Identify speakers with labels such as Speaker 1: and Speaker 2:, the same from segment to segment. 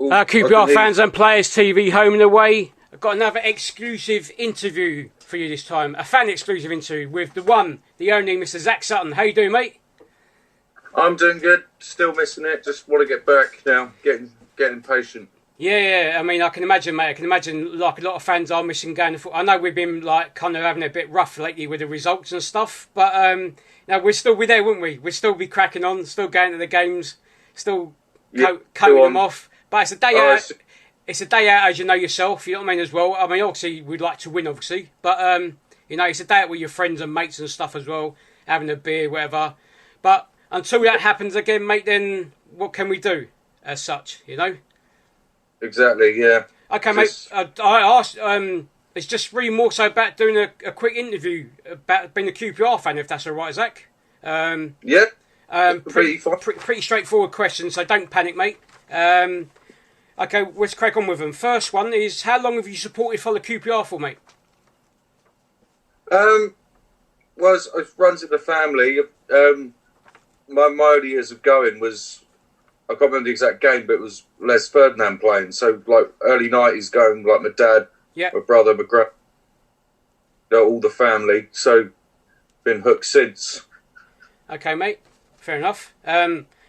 Speaker 1: QPR fans and players TV home and away. I've got another exclusive interview for you this time. A fan exclusive interview with the one, the only Mr. Zach Sutton. How you doing, mate?
Speaker 2: I'm doing good. Still missing it. Just want to get back now. Getting impatient.
Speaker 1: Yeah. I mean, I can imagine, mate. I can imagine like a lot of fans are missing going to football. I know we've been like kind of having a bit rough lately with the results and stuff, but we're still there, wouldn't we? We'll still be cracking on, still going to the games, still coating them off. But it's a day out. It's a day out, as you know yourself. You know what I mean, as well. I mean, obviously we'd like to win, obviously, but it's a day out with your friends and mates and stuff as well, having a beer, whatever. But until that happens again, mate, then what can we do as such? You know.
Speaker 2: Exactly. Yeah.
Speaker 1: Okay, mate. I asked. It's just really more so about doing a quick interview about being a QPR fan, if that's all right, Zach.
Speaker 2: Yeah.
Speaker 1: Pretty straightforward question, so don't panic, mate. Okay, let's crack on with them. First one is, how long have you supported for the QPR for, mate?
Speaker 2: Well, it runs in the family. My early years of going was, I can't remember the exact game, but it was Les Ferdinand playing. So, like, early 90s going, like, my dad, my brother, my grand, all the family. So, been hooked since. Okay,
Speaker 1: mate. Fair enough.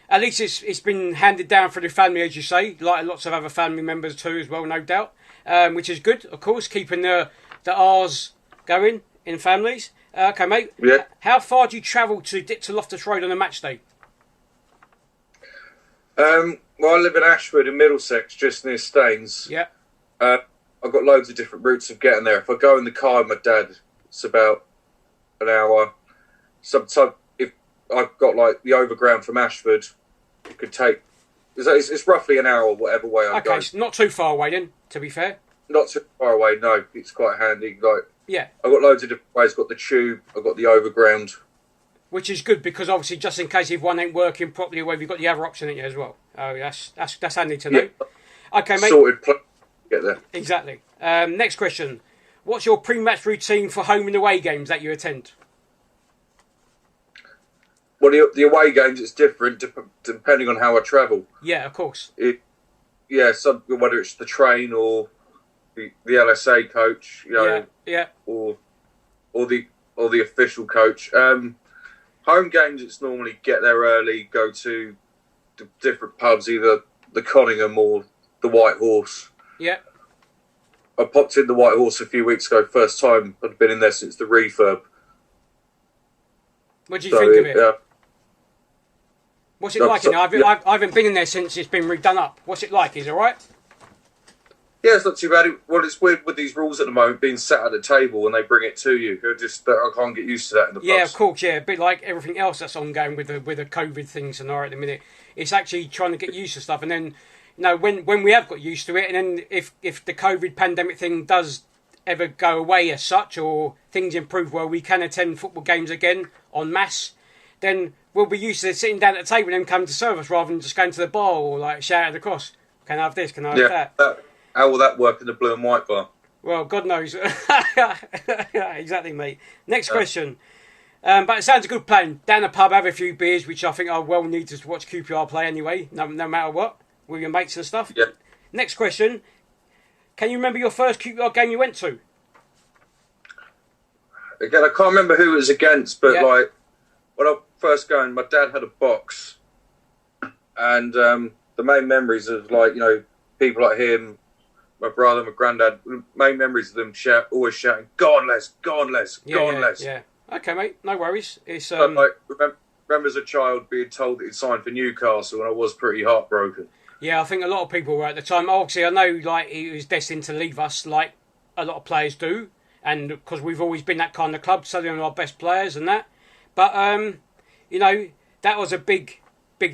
Speaker 1: At least it's been handed down through the family, as you say, like lots of other family members too, as well, no doubt. Which is good, of course, keeping the R's going in families. Okay, mate.
Speaker 2: Yeah.
Speaker 1: How far do you travel to get to Loftus Road on a match day?
Speaker 2: Well, I live in Ashford in Middlesex, just near Staines.
Speaker 1: Yeah.
Speaker 2: I've got loads of different routes of getting there. If I go in the car with my dad, it's about an hour. Sometimes if I've got like the overground from Ashford, it could take. It's roughly an hour, whatever way I go.
Speaker 1: Okay, it's not too far away then. To be fair.
Speaker 2: Not too far away. No, it's quite handy. Like
Speaker 1: yeah,
Speaker 2: I've got loads of different ways. I've got the tube. I've got the overground.
Speaker 1: Which is good because obviously, just in case if one ain't working properly, well, you've got the other option in you as well. Oh, that's handy to know.
Speaker 2: Yeah.
Speaker 1: Okay, mate.
Speaker 2: Sorted. Get there.
Speaker 1: Exactly. Next question: what's your pre-match routine for home and away games that you attend?
Speaker 2: Well, the away games, it's different depending on how I travel.
Speaker 1: Yeah, of course.
Speaker 2: Whether it's the train or the LSA coach, or the official coach. Home games, it's normally get there early, go to the different pubs, either the Conningham or the White Horse.
Speaker 1: Yeah.
Speaker 2: I popped in the White Horse a few weeks ago. First time I'd been in there since the refurb.
Speaker 1: What do you think of it? What's it like? I haven't been in there since it's been redone up. What's it like? Is it all right?
Speaker 2: Yeah, it's not too bad. Well, it's weird with these rules at the moment, being sat at the table when they bring it to you. I can't get used to that in the pubs.
Speaker 1: Yeah, of course, yeah. A bit like everything else that's ongoing with the COVID thing scenario at the minute. It's actually trying to get used to stuff. And then, when we have got used to it, and then if the COVID pandemic thing does ever go away as such, or things improve where we can attend football games again en masse, then we'll be used to sitting down at the table and them coming to serve us rather than just going to the bar or like shouting across. Can I have this? Can I have that?
Speaker 2: How will that work in the blue and white bar?
Speaker 1: Well, God knows. Exactly, mate. Next question. But it sounds a good plan. Down the pub, have a few beers, which I think are well needed to watch QPR play anyway, no matter what, with your mates and stuff.
Speaker 2: Yeah.
Speaker 1: Next question. Can you remember your first QPR game you went to?
Speaker 2: Again, I can't remember who it was against, but like when I first going, my dad had a box, and the main memories of people like him, my brother, my granddad, main memories of them always shouting, "Go on, Les! Go on, Les! Go on, Les!"
Speaker 1: Yeah. Okay, mate. No worries. It's
Speaker 2: remember as a child being told that he'd signed for Newcastle, and I was pretty heartbroken.
Speaker 1: Yeah, I think a lot of people were at the time. Obviously, I know he was destined to leave us, like a lot of players do, and because we've always been that kind of club, selling our best players and that. But that was a big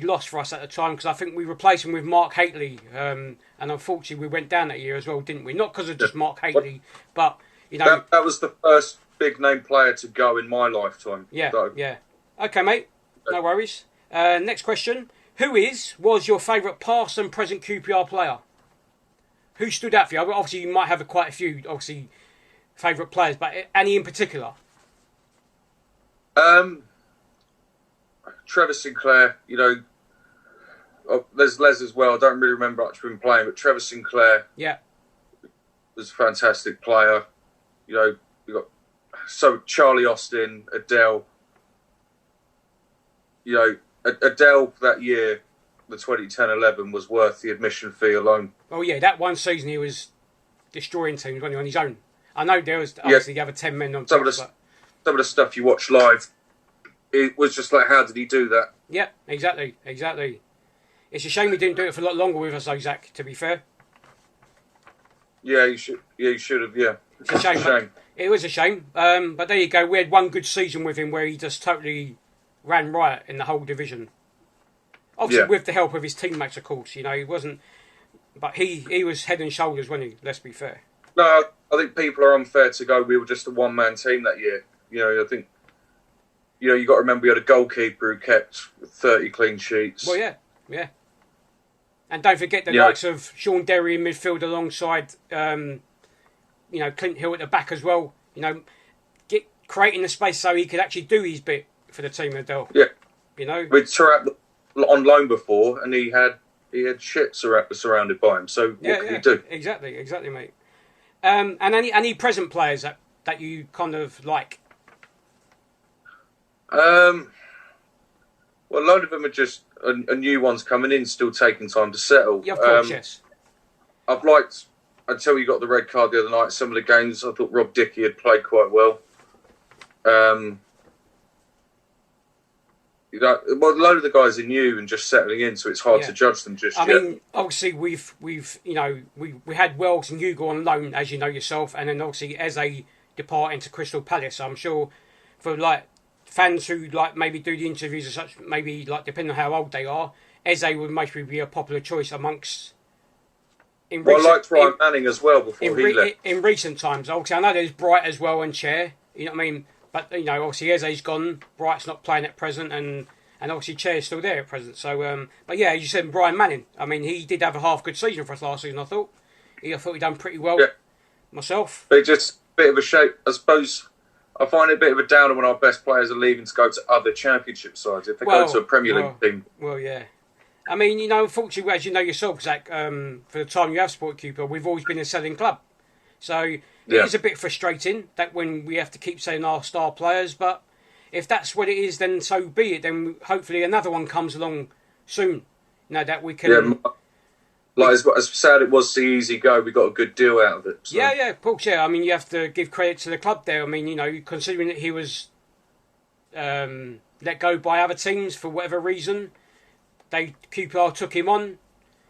Speaker 1: loss for us at the time because I think we replaced him with Mark Hateley, and unfortunately we went down that year as well, didn't we? Not because of just Mark Hateley, but
Speaker 2: that was the first big name player to go in my lifetime.
Speaker 1: Yeah. Okay, mate. No worries. Next question. Who was your favourite past and present QPR player? Who stood out for you? Obviously, you might have quite a few, favourite players, but any in particular?
Speaker 2: Trevor Sinclair, there's Les as well. I don't really remember much of him playing, but Trevor Sinclair was a fantastic player. You know, you got Charlie Austin, Adele. You know, Adele that year, the 2010-11 was worth the admission fee alone.
Speaker 1: Oh yeah, that one season he was destroying teams on his own. I know there was obviously the other 10 men on
Speaker 2: some of the stuff you watch live, it was just like, how did he do that?
Speaker 1: Yeah, exactly. It's a shame he didn't do it for a lot longer with us, though, Zach, to be fair.
Speaker 2: Yeah, you should. Yeah, you should have. Yeah,
Speaker 1: it's a shame. It was a shame. But there you go. We had one good season with him where he just totally ran riot in the whole division. Obviously, with the help of his teammates, of course. You know, he wasn't, but he was head and shoulders, wasn't he? Let's be fair.
Speaker 2: No, I think people are unfair to go. We were just a one-man team that year. You know, I think. You know, you got to remember we had a goalkeeper who kept 30 clean sheets.
Speaker 1: Well, yeah. And don't forget the likes of Sean Derry in midfield alongside, you know, Clint Hill at the back as well. You know, creating the space so he could actually do his bit for the team, Adele. Yeah. You know,
Speaker 2: we'd Surratt on loan before, and he had shit surrounded by him. So what can he do?
Speaker 1: Exactly, mate. And any present players that you kind of like.
Speaker 2: Well, a load of them are just a new ones coming in, still taking time to settle.
Speaker 1: Yeah, of course, yes.
Speaker 2: I've liked, until you got the red card the other night, some of the games I thought Rob Dickey had played quite well. You know, well, a load of the guys are new and just settling in, so it's hard to judge them just yet.
Speaker 1: I mean, obviously we've you know, we had Wells and Hugo on loan, as you know yourself, and then obviously Eze departing to Crystal Palace. I'm sure for like fans who like maybe do the interviews and such, maybe like depending on how old they are, Eze would maybe be a popular choice amongst.
Speaker 2: I liked Ryan Manning as well before he left.
Speaker 1: In recent times, obviously I know there's Bright as well and Chair. You know what I mean? But you know, obviously Eze's gone, Bright's not playing at present, and obviously Chair's still there at present. So, but yeah, as you said, Brian Manning. I mean, he did have a half good season for us last season. I thought he done pretty well. Myself.
Speaker 2: But just a bit of a shape, I suppose. I find it a bit of a downer when our best players are leaving to go to other championship sides. If they go to a Premier League team.
Speaker 1: Well, yeah. I mean, you know, unfortunately, as you know yourself, Zach, for the time you have supported QPR, we've always been a selling club. So it is a bit frustrating that when we have to keep selling our star players. But if that's what it is, then so be it. Then hopefully another one comes along soon. You know, that we can...
Speaker 2: Yeah, like as sad it was to see Easy go, we got a good deal out of it. So.
Speaker 1: Yeah, of course, yeah. I mean, you have to give credit to the club there. I mean, you know, considering that he was let go by other teams for whatever reason, QPR took him on.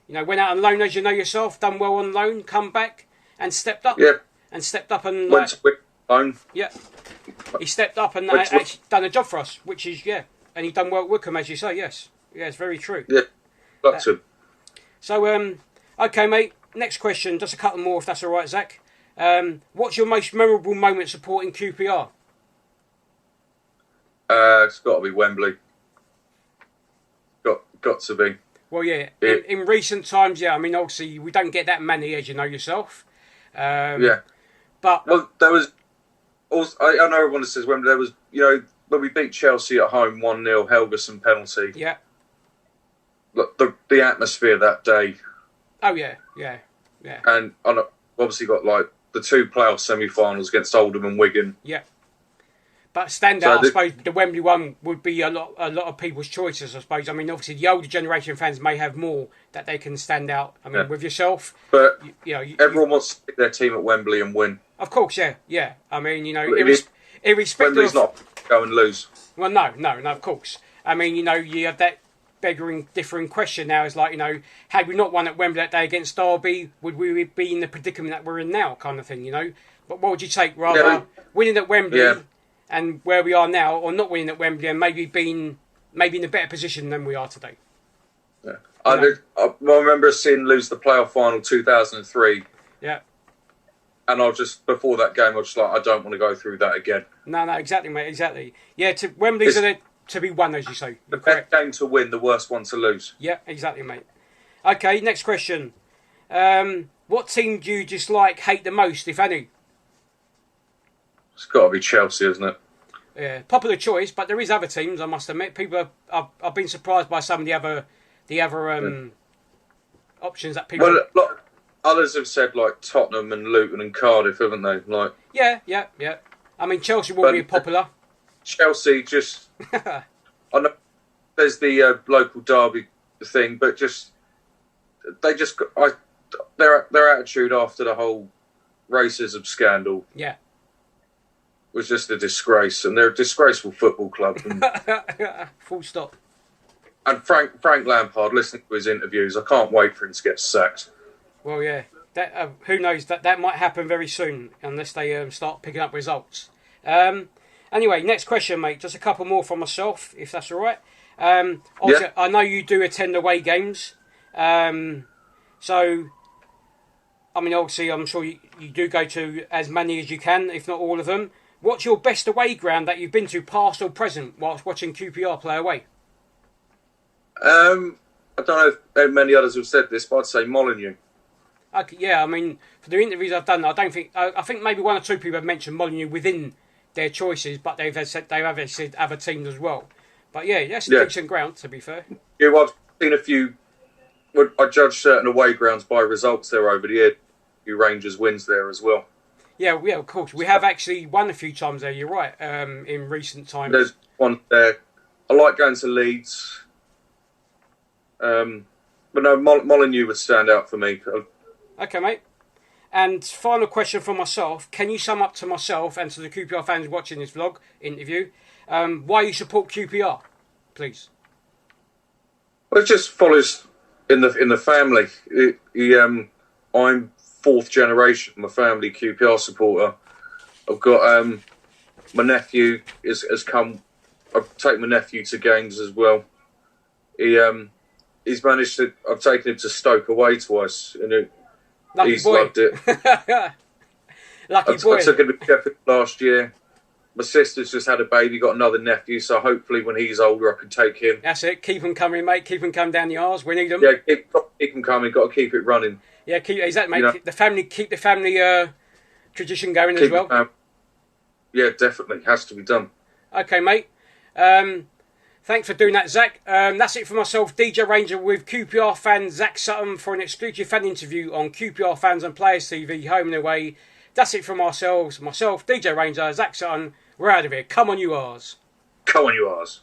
Speaker 1: You know, went out on loan, as you know yourself, done well on loan, come back and stepped up.
Speaker 2: Yeah.
Speaker 1: And stepped up and...
Speaker 2: went to loan.
Speaker 1: Yeah. He stepped up and actually done a job for us, which is, and he done well at Wickham, as you say, yes. Yeah, it's very true.
Speaker 2: Yeah, lots of.
Speaker 1: So, okay, mate. Next question. Just a couple more, if that's all right, Zach. What's your most memorable moment supporting QPR?
Speaker 2: It's got to be Wembley. Got to be.
Speaker 1: Well, yeah. In recent times, I mean, obviously, we don't get that many, as you know yourself. But
Speaker 2: there was. Also, I know everyone says Wembley. There was, you know, when we beat Chelsea at home 1-0, Helgeson penalty.
Speaker 1: Yeah.
Speaker 2: Look, the atmosphere that day.
Speaker 1: Oh yeah.
Speaker 2: And obviously got like the two playoff semi-finals against Oldham and Wigan.
Speaker 1: Yeah. But standout, I suppose the Wembley one would be a lot of people's choices. I suppose. I mean, obviously the older generation fans may have more that they can stand out. I mean, with yourself,
Speaker 2: but everyone wants to pick their team at Wembley and win.
Speaker 1: Of course, yeah. I mean, you know, irrespective
Speaker 2: Wembley's not go and lose.
Speaker 1: Well, no, of course. I mean, you know, you have that differing question now. Is like, you know, had we not won at Wembley that day against Derby, would we be in the predicament that we're in now, kind of thing, you know? But what would you take, rather winning at Wembley and where we are now, or not winning at Wembley and maybe being in a better position than we are today?
Speaker 2: Yeah, I remember seeing lose the playoff final 2003.
Speaker 1: Yeah.
Speaker 2: And before that game, I was just like, I don't want to go through that again.
Speaker 1: No, exactly, mate, exactly. Yeah, Wembley's to be won, as you say.
Speaker 2: The best game to win, the worst one to lose.
Speaker 1: Yeah, exactly, mate. Okay, next question. What team do you dislike, hate the most, if any?
Speaker 2: It's got to be Chelsea, isn't it?
Speaker 1: Yeah, popular choice, but there is other teams, I must admit. I've been surprised by some of the other the other options that people.
Speaker 2: Well, like, others have said like Tottenham and Luton and Cardiff, haven't they? Like,
Speaker 1: yeah. I mean, Chelsea will be popular.
Speaker 2: Chelsea just, I know there's the local derby thing, but their attitude after the whole racism scandal, was just a disgrace, and they're a disgraceful football club. And,
Speaker 1: full stop.
Speaker 2: And Frank Lampard, listening to his interviews, I can't wait for him to get sacked.
Speaker 1: Well, yeah, that who knows, that might happen very soon unless they start picking up results. Anyway, next question, mate. Just a couple more from myself, if that's all right. I know you do attend away games, so I mean, obviously, I'm sure you do go to as many as you can, if not all of them. What's your best away ground that you've been to, past or present, whilst watching QPR play away?
Speaker 2: I don't know if many others have said this, but I'd say Molineux.
Speaker 1: Okay, yeah, I mean, for the interviews I've done, I think maybe one or two people have mentioned Molineux within their choices, but they've said other teams as well. But yeah, that's a decent ground, to be fair.
Speaker 2: Yeah, well, I've seen a few. I judge certain away grounds by results there over the year. Deejay Rangers wins there as well.
Speaker 1: Yeah, of course. We have actually won a few times there, you're right, in recent times.
Speaker 2: There's one there. I like going to Leeds. But no, Molineux would stand out for me.
Speaker 1: Okay, mate. And final question for myself. Can you sum up to myself and to the QPR fans watching this vlog interview why you support QPR, please?
Speaker 2: Well, it just follows in the family. I'm fourth generation. My family QPR supporter. I've got my nephew has come. I've taken my nephew to games as well. He's managed to. I've taken him to Stoke away twice, and he's loved it.
Speaker 1: Lucky boy.
Speaker 2: I took him to Sheffield last year. My sister's just had a baby, got another nephew, so hopefully when he's older I can take him.
Speaker 1: That's it. Keep them coming, mate. Keep them coming down the R's. We need them.
Speaker 2: Yeah, keep them coming. Got to keep it running.
Speaker 1: Yeah, exactly, mate. You know? Keep the family tradition going as well.
Speaker 2: Yeah, definitely. Has to be done.
Speaker 1: Okay, mate. Thanks for doing that, Zach. That's it for myself, Deejay Ranger, with QPR fan Zach Sutton for an exclusive fan interview on QPR Fans and Players TV, home and away. That's it from ourselves. Myself, Deejay Ranger, Zach Sutton. We're out of here. Come on, you R's.
Speaker 2: Come on, you R's.